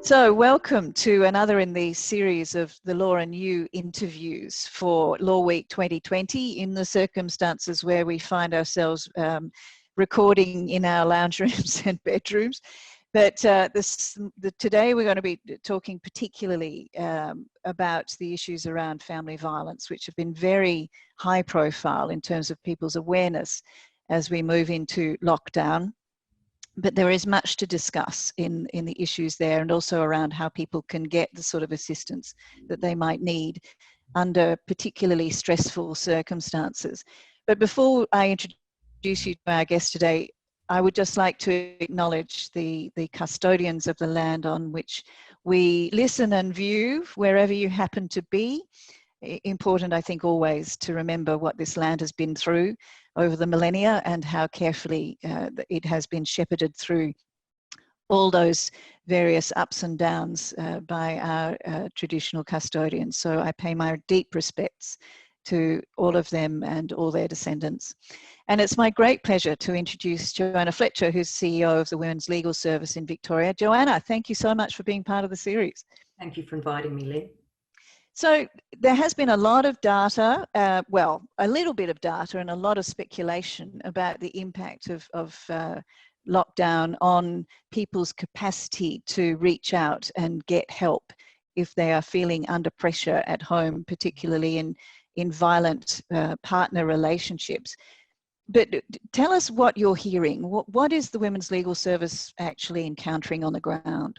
So welcome to another in the series of the Law and You interviews for Law Week 2020 in the circumstances where we find ourselves recording in our lounge rooms and bedrooms. But today we're going to be talking particularly about the issues around family violence, which have been very high profile in terms of people's awareness as we move into lockdown. But there is much to discuss in the issues there, and also around how people can get the sort of assistance that they might need under particularly stressful circumstances. But before I introduce you to our guest today, I would just like to acknowledge the custodians of the land on which we listen and view, wherever you happen to be. Important, I think, always to remember what this land has been through over the millennia and how carefully it has been shepherded through all those various ups and downs by our traditional custodians. So I pay my deep respects to all of them and all their descendants. And it's my great pleasure to introduce Joanna Fletcher, who's CEO of the Women's Legal Service in Victoria. Joanna, thank you so much for being part of the series. Thank you for inviting me, Lynne. So there has been a lot of data, well, a little bit of data and a lot of speculation about the impact of lockdown on people's capacity to reach out and get help if they are feeling under pressure at home, particularly in violent partner relationships. But tell us what you're hearing. What is the Women's Legal Service actually encountering on the ground?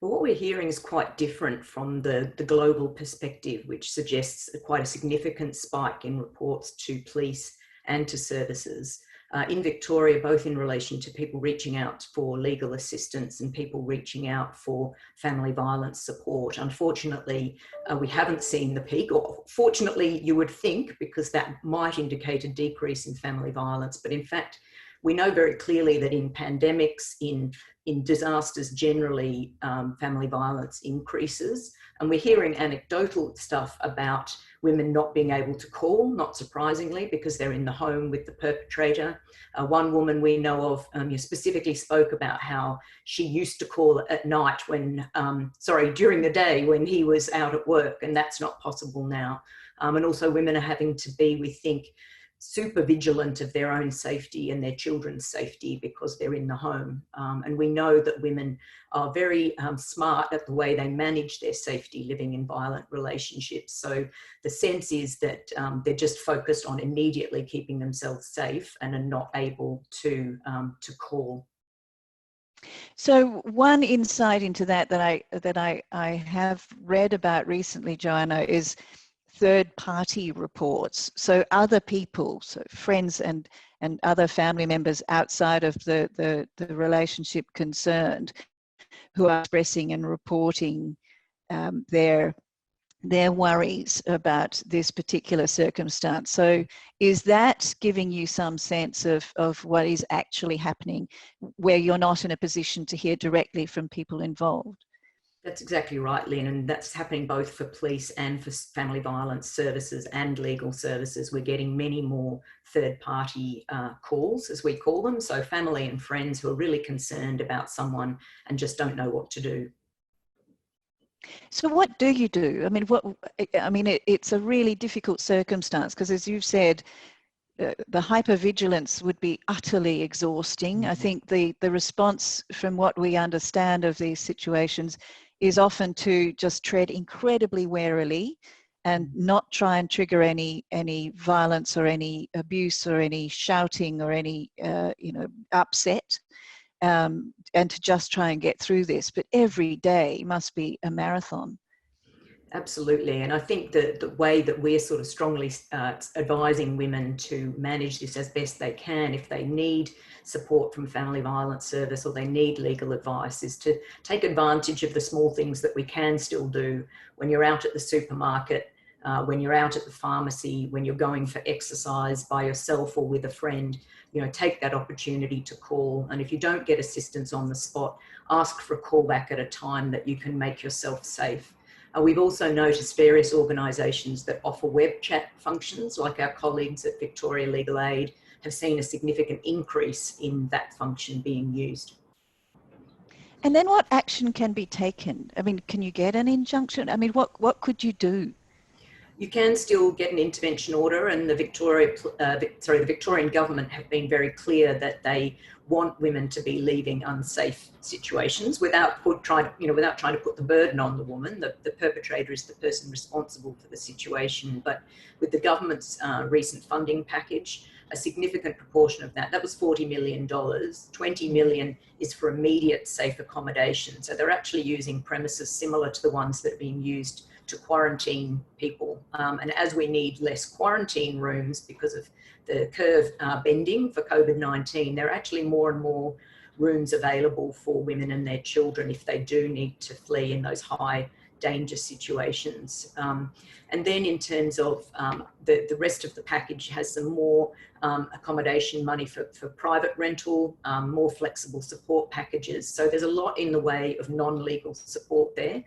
Well, what we're hearing is quite different from the global perspective, which suggests quite a significant spike in reports to police and to services. In Victoria, both in relation to people reaching out for legal assistance and people reaching out for family violence support. Unfortunately, we haven't seen the peak, or fortunately you would think, because that might indicate a decrease in family violence. But in fact, we know very clearly that in pandemics, in disasters generally, family violence increases. And we're hearing anecdotal stuff about women not being able to call, not surprisingly, because they're in the home with the perpetrator. One woman we know of specifically spoke about how she used to call at night during the day when he was out at work, and that's not possible now. And also women are having to be, we think, super vigilant of their own safety and their children's safety because they're in the home. And we know that women are very smart at the way they manage their safety living in violent relationships. So the sense is that they're just focused on immediately keeping themselves safe and are not able to call. So one insight into that I have read about recently, Joanna, is third-party reports. So other people, so friends and other family members outside of the relationship concerned, who are expressing and reporting their worries about this particular circumstance. So is that giving you some sense of what is actually happening, where you're not in a position to hear directly from people involved? That's exactly right, Lynne, and that's happening both for police and for family violence services and legal services. We're getting many more third-party calls, as we call them, so family and friends who are really concerned about someone and just don't know what to do. So what do you do? I mean, it's a really difficult circumstance because, as you've said, the hypervigilance would be utterly exhausting. I think the response, from what we understand of these situations, is often to just tread incredibly warily and not try and trigger any violence or any abuse or any shouting or any upset, and to just try and get through this. But every day must be a marathon. Absolutely, and I think that the way that we're sort of strongly advising women to manage this as best they can, if they need support from family violence service or they need legal advice, is to take advantage of the small things that we can still do when you're out at the supermarket, when you're out at the pharmacy, when you're going for exercise by yourself or with a friend. Take that opportunity to call, and if you don't get assistance on the spot, ask for a call back at a time that you can make yourself safe. We've also noticed various organisations that offer web chat functions, like our colleagues at Victoria Legal Aid, have seen a significant increase in that function being used. And then what action can be taken? I mean, can you get an injunction? I mean, what could you do? You can still get an intervention order, and the the Victorian government have been very clear that they want women to be leaving unsafe situations without trying to put the burden on the woman. The perpetrator is the person responsible for the situation. But with the government's recent funding package, a significant proportion of that was $40 million. $20 million is for immediate safe accommodation. So they're actually using premises similar to the ones that are being used to quarantine people. And as we need less quarantine rooms because of the curve bending for COVID-19, there are actually more and more rooms available for women and their children if they do need to flee in those high danger situations. And then in terms of the rest of the package has some more accommodation money for private rental, more flexible support packages. So there's a lot in the way of non-legal support there.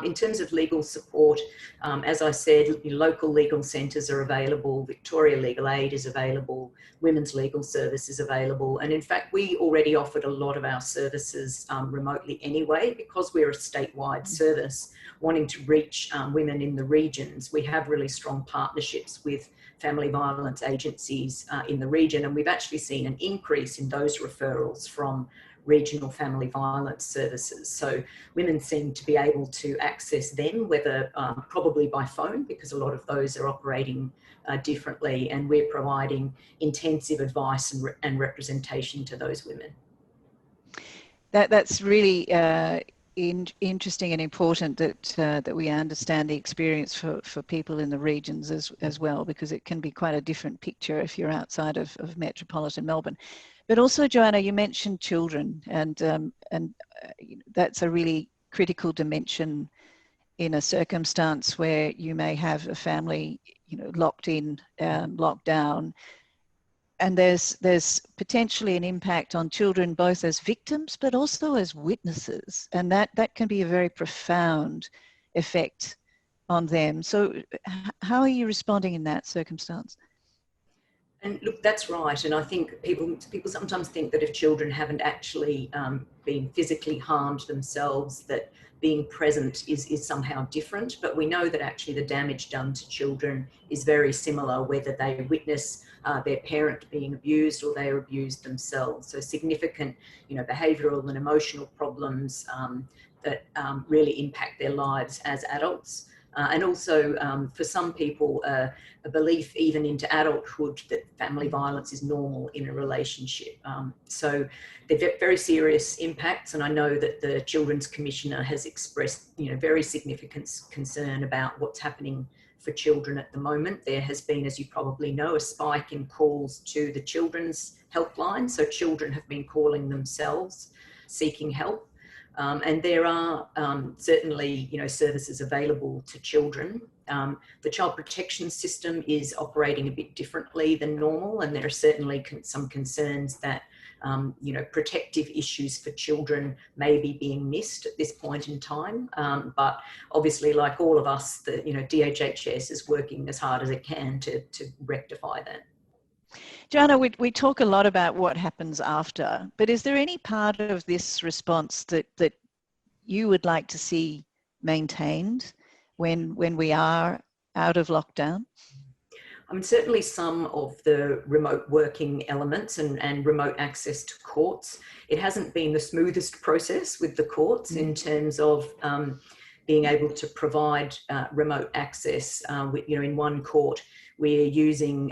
In terms of legal support, as I said, local legal centres are available, Victoria Legal Aid is available, Women's Legal Service is available. And in fact, we already offered a lot of our services remotely anyway, because we're a statewide service wanting to reach women in the regions. We have really strong partnerships with family violence agencies in the region, and we've actually seen an increase in those referrals from regional family violence services. So women seem to be able to access them, whether probably by phone, because a lot of those are operating differently, and we're providing intensive advice and representation to those women. That's really interesting and important that we understand the experience for people in the regions as well, because it can be quite a different picture if you're outside of metropolitan Melbourne. But also, Joanna, you mentioned children, and that's a really critical dimension in a circumstance where you may have a family, locked in, locked down. And there's potentially an impact on children, both as victims, but also as witnesses. And that can be a very profound effect on them. So how are you responding in that circumstance? And look, that's right. And I think people sometimes think that if children haven't actually been physically harmed themselves, that being present is somehow different. But we know that actually the damage done to children is very similar, whether they witness their parent being abused or they are abused themselves. So significant, behavioural and emotional problems that really impact their lives as adults. And also for some people, a belief even into adulthood that family violence is normal in a relationship. So they're very serious impacts, and I know that the Children's Commissioner has expressed, very significant concern about what's happening for children at the moment. There has been, as you probably know, a spike in calls to the Children's Helpline. So children have been calling themselves, seeking help. And there are certainly, services available to children. The child protection system is operating a bit differently than normal, and there are certainly some concerns that, protective issues for children may be being missed at this point in time. But obviously, like all of us, the DHHS is working as hard as it can to rectify that. Joanna, we talk a lot about what happens after, but is there any part of this response that you would like to see maintained when we are out of lockdown? Certainly some of the remote working elements and remote access to courts. It hasn't been the smoothest process with the courts in terms of being able to provide remote access. In one court, we're using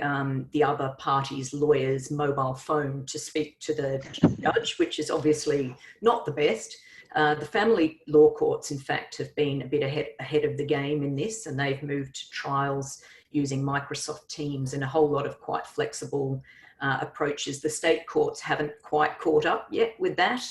the other party's lawyer's mobile phone to speak to the judge, which is obviously not the best. The family law courts, in fact, have been a bit ahead of the game in this, and they've moved to trials using Microsoft Teams and a whole lot of quite flexible approaches. The state courts haven't quite caught up yet with that.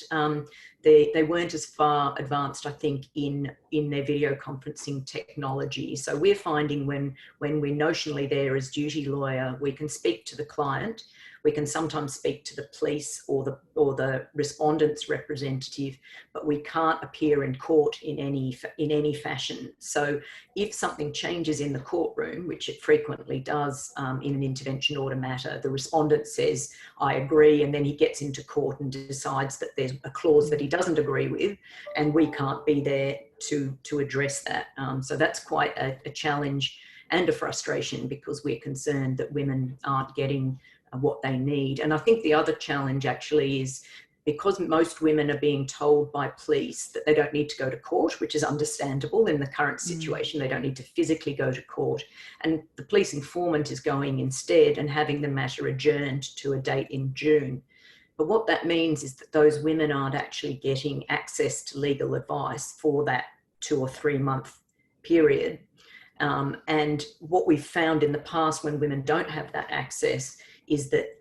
They weren't as far advanced, I think, in their video conferencing technology. So we're finding when we're notionally there as duty lawyer, we can speak to the client. We can sometimes speak to the police or the respondent's representative, but we can't appear in court in any fashion. So if something changes in the courtroom, which it frequently does in an intervention order matter, the respondent says, I agree, and then he gets into court and decides that there's a clause that he doesn't agree with, and we can't be there to address that. So that's quite a challenge and a frustration, because we're concerned that women aren't getting what they need. And I think the other challenge actually is, because most women are being told by police that they don't need to go to court, which is understandable in the current situation. They don't need to physically go to court. And the police informant is going instead and having the matter adjourned to a date in June. But what that means is that those women aren't actually getting access to legal advice for that 2 or 3 month period. And what we've found in the past when women don't have that access is that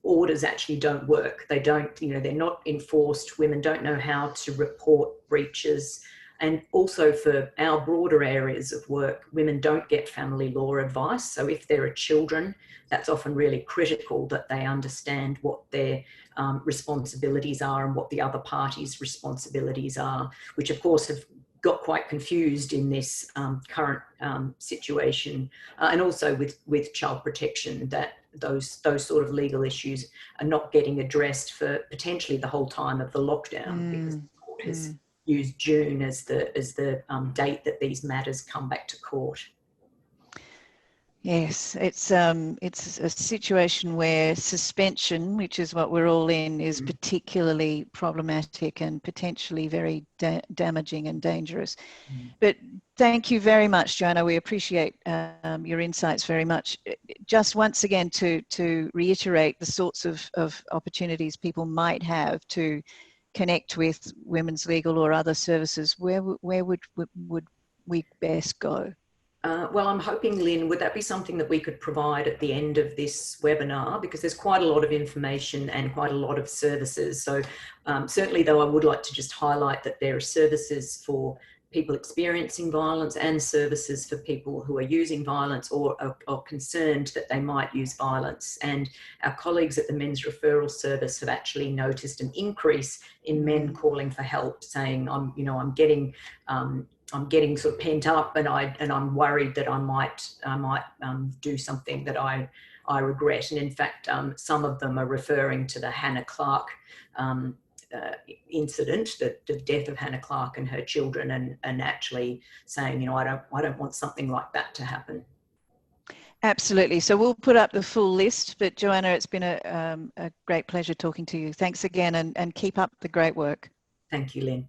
orders actually don't work. They don't, they're not enforced. Women don't know how to report breaches. And also for our broader areas of work, women don't get family law advice. So if there are children, that's often really critical that they understand what their responsibilities are and what the other party's responsibilities are, which of course have got quite confused in this current situation, and also with child protection, that those sort of legal issues are not getting addressed for potentially the whole time of the lockdown, because the court has used June as the date that these matters come back to court. Yes, it's a situation where suspension, which is what we're all in, is particularly problematic and potentially very damaging and dangerous. But thank you very much, Joanna. We appreciate your insights very much. Just once again, to reiterate the sorts of opportunities people might have to connect with women's legal or other services, where would we best go? Well, I'm hoping, Lynne, would that be something that we could provide at the end of this webinar? Because there's quite a lot of information and quite a lot of services. So certainly, though, I would like to just highlight that there are services for people experiencing violence and services for people who are using violence or are concerned that they might use violence. And our colleagues at the Men's Referral Service have actually noticed an increase in men calling for help, saying, I'm getting sort of pent up, and I'm worried that I might do something that I regret. And in fact, some of them are referring to the Hannah Clark incident, the death of Hannah Clark and her children, and actually saying, I don't want something like that to happen. Absolutely. So we'll put up the full list. But Joanna, it's been a great pleasure talking to you. Thanks again, and keep up the great work. Thank you, Lynne.